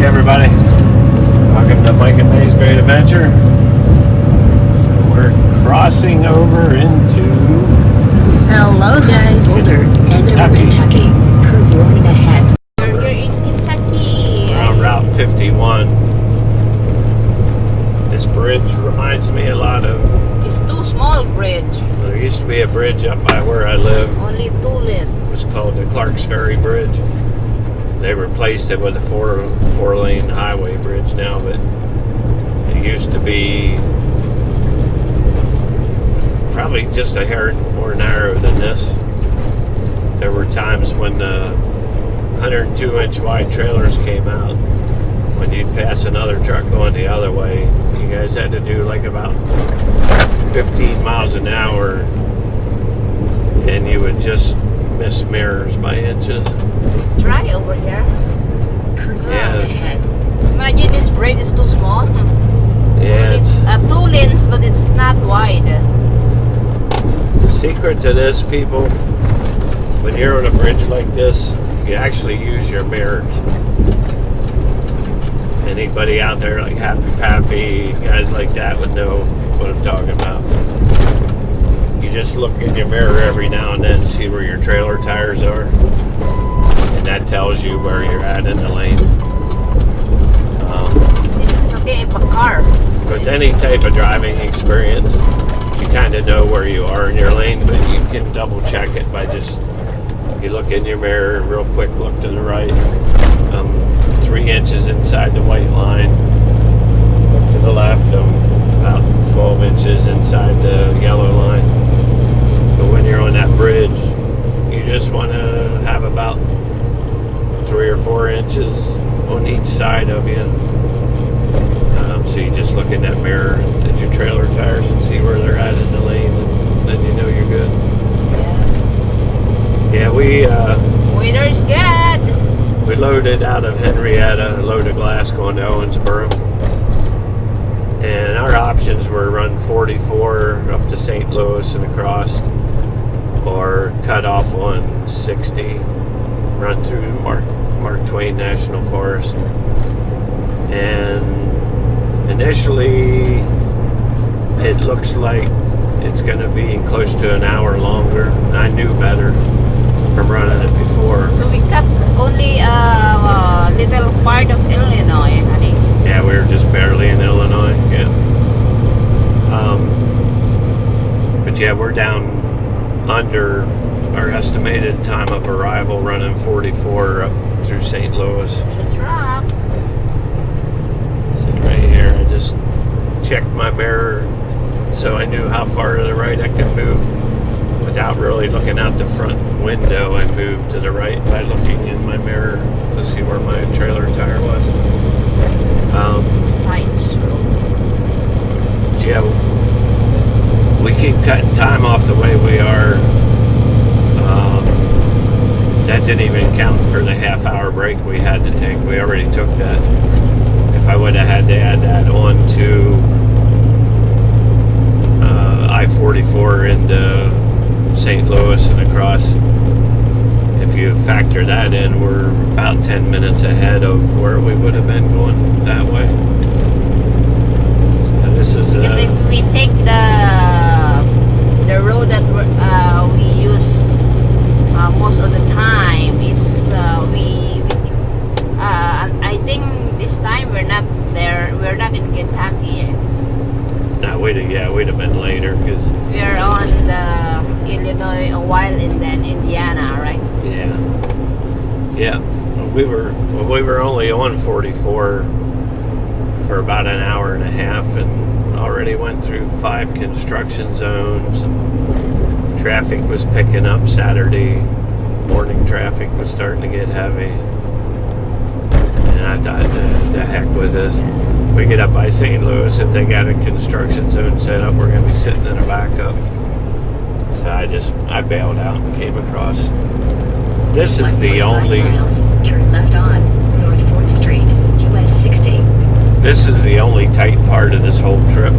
everybody. Welcome to Mike and May's Great Adventure. So we're crossing over into Hello guys. Boulder, Kentucky. Curve warning ahead. You're in Kentucky. on Route 51. This bridge reminds me a lot of... It's too small bridge. There used to be a bridge up by where I live. Only 2 lanes. It was called the Clark's Ferry Bridge. They replaced it with a four-lane highway bridge now, but it used to be probably just a hair more narrow than this. There were times when the 102-inch wide trailers came out. When you'd pass another truck going the other way, you guys had to do like about 15 miles an hour, and you would just miss mirrors by inches. It's dry over here. Curve Yeah. round ahead. Imagine this bridge is too small. Yeah, It's 2 lanes, but it's not wide. the secret to this, people, when you're on a bridge like this, you actually use your mirrors. Anybody out there like Happy Pappy, guys like that would know what I'm talking about. You just look in your mirror every now and then, see where your trailer tires are, and that tells you where you're at in the lane. It's okay if a car. With any type of driving experience, you kind of know where you are in your lane, but you can double check it by just, you look in your mirror real quick, look to the right, 3 inches inside the white line, look to the left, about 12 inches inside the yellow line. But when you're on that bridge, you just want to have about 3 or 4 inches on each side of you. So you just look in that mirror at your trailer tires and see where they're at in the lane, and then you know you're good. Yeah, Winter's good. we loaded out of Henrietta, a load of glass going to Owensboro. And our options were run 44 up to St. Louis and across, or cut off on 60, run through Mark Twain National Forest. And initially, it looks like it's going to be close to an hour longer. I knew better from running it before. So we cut only a little part of Illinois, honey. Yeah, we were just barely in Illinois. Yeah. But yeah, we're down under our estimated time of arrival, running 44 up through St. Louis. The truck. Sitting right here, I just checked my mirror so I knew how far to the right I could move without really looking out the front window. I moved to the right by looking in my mirror to see where my trailer tire was. It's tight. Yeah, we keep cutting time off the way we are. That didn't even count for the half-hour break we had to take. We already took that. If I would have had to add that on to I-44 into St. Louis and across, if you factor that in, we're about 10 minutes ahead of where we would have been going that way. So this is Because if we take the road that we use most of the time, is I think this time we're not there. We're not in Kentucky yet. no, we'd have been later because We're on the Illinois a while, and then Indiana, right? yeah, we were only on 44 for about an hour and a half, and already went through 5 construction zones. And traffic was picking up. Saturday morning traffic was starting to get heavy, and I thought, the heck with this. We get up by St. Louis, if they got a construction zone set up, we're going to be sitting in a backup. So I bailed out and came across. This is the 1.5 only... miles. Turn left on North 4th Street, US 60. This is the only tight part of this whole trip.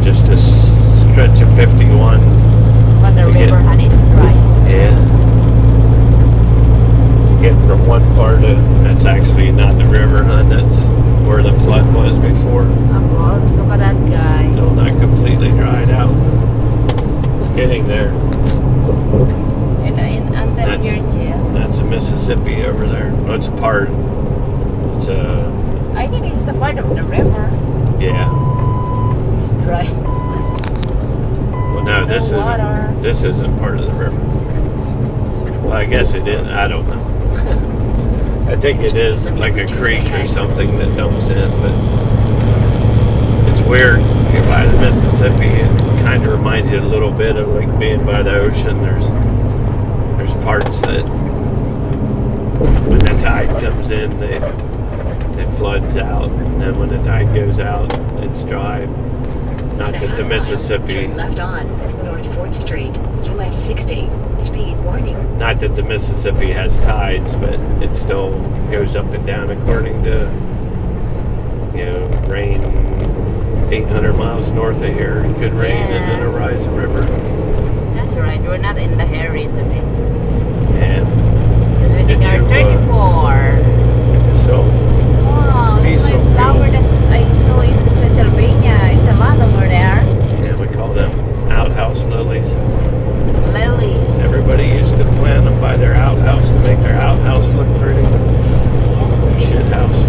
Just this stretch of 51. But the To river, get- honey, is dry. Yeah. To get from one part of, that's actually not the river, hun. That's where the flood was before. Of course, look at that guy. Still not completely dried out. It's getting there. And under That's- here too. That's a Mississippi over there. Well, it's a part. It's a, I think it's the part of the river. yeah. It's dry. Well, no, this The water. isn't. This isn't part of the river. Well, I guess it is. I don't know. I think it is like a creek or something that dumps in, but it's weird. You're by the Mississippi. It kind of reminds you a little bit of like being by the ocean. There's parts that when the tide comes in, it floods out, and then when the tide goes out, it's dry. Not that the Mississippi. Turn left on North 4th Street, US 60. Speed warning. Not that the Mississippi has tides, but it still goes up and down according to, rain 800 miles north of here. It could rain and then a rising river. That's right. We're not in the hurry today. And Because we think Did our you, 34. so, Oh, Be it's so my flower cool. that I saw in Pennsylvania. It's a lot over there. yeah, we call them outhouse lilies. Lilies. Everybody used to plant them by their outhouse to make their outhouse look pretty. Their shit house.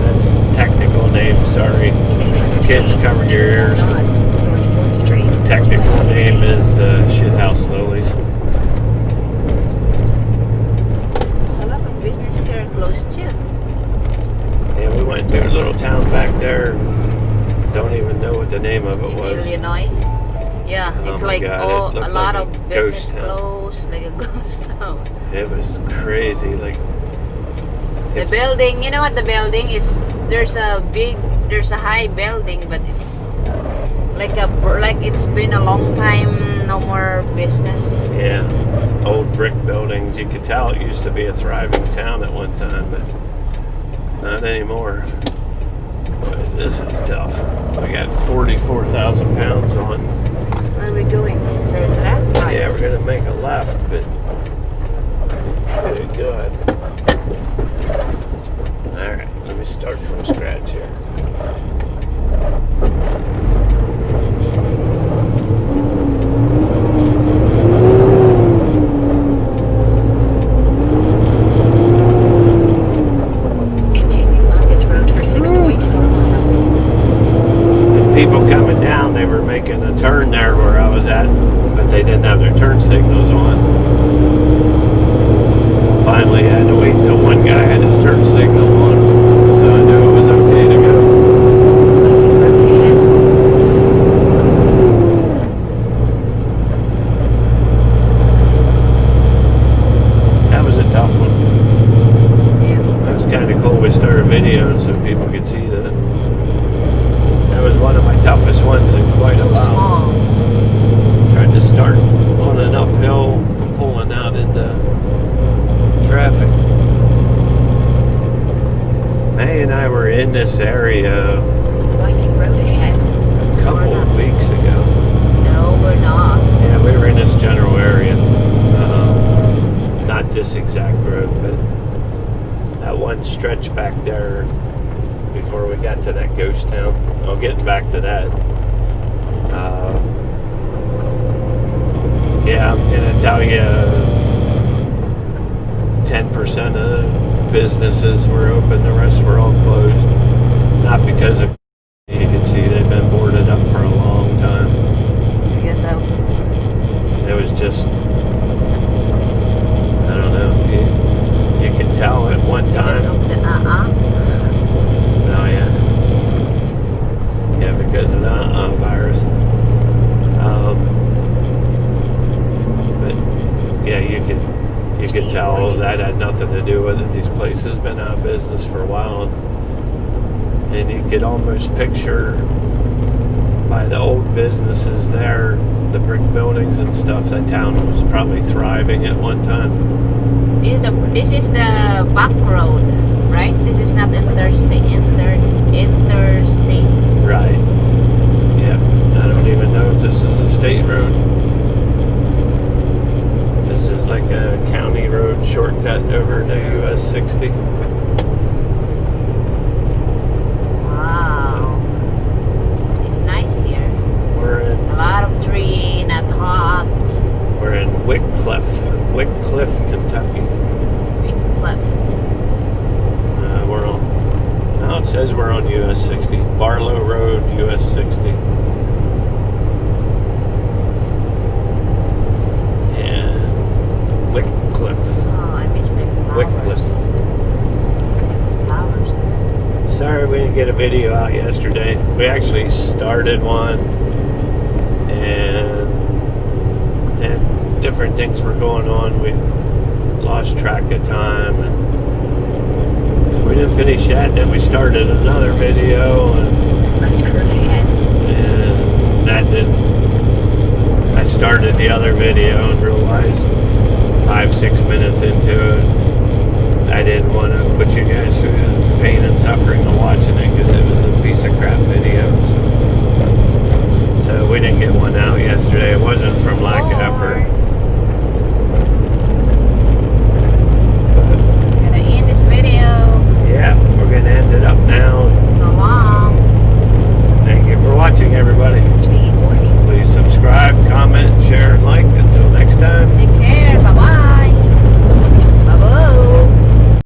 That's technical name, sorry. Kids, cover your ears. Left on North 4th Street. Technical US 60. name is shithouse lilies. A lot of business here close too. Yeah, we went to a little town back there. Don't even know what the name of it In was. Illinois. Yeah, Oh it's my like God, it a looked lot like of a business ghost town. closed, like a ghost town. It was crazy. Like, The if- building, you know what the building is? There's a high building, but it's like it's been a long time, no more business. yeah, old brick buildings. You could tell it used to be a thriving town at one time, but not anymore. Boy, this is tough. We got 44,000 pounds on. Where are we going? Turn left, right? Yeah, we're gonna make a left, but good God. All right, let me start from scratch here. Continue on this road for 6.4 miles. The people coming down, they were making a turn there where I was at, but they didn't have their turn signals on. Finally, I had to wait till one guy had his turn signal on, so I knew it was okay to go. Winding road ahead. That was a tough one. Yeah. That was kind of cool. We started videoing so people could see that. That was one of my toughest ones in quite a Too while. small. Tried to start on an uphill, pulling out into traffic. May and I were in this area Winding road ahead. a couple of weeks ago. No, we're not. Yeah, we were in this general area. Not this exact road, but that one stretch back there before we got to that ghost town. Oh, getting back to that. Yeah, I'm gonna tell you 10% of businesses were open, the rest were all closed. Not because of, you can see they've been boarded up for a long time. I guess so. It was just, I don't know, you can tell at one Because time. of the Oh yeah. Yeah, because of the virus. But yeah, you could tell that had nothing to do with it. These places been out of business for a while, and you could almost picture by the old businesses there, the brick buildings and stuff. That town was probably thriving at one time. This is the back road, right? This is not interstate. Interstate. Right. Yeah. I don't even know if this is a state road. This is like a county road shortcut over to US 60. Wow. It's nice here. We're in A lot of tree, not hot. Wickliffe, Kentucky. Big club. We're on. Now it says we're on US 60. Barlow Road, US 60. And Wickliffe. Oh, I miss my flowers. Wickliffe. Flowers. Sorry we didn't get a video out yesterday. We actually started one, and different things were going on. We lost track of time, and we didn't finish that. Then we started another video, and Left curve ahead. that didn't. I started the other video and realized 5-6 minutes into it,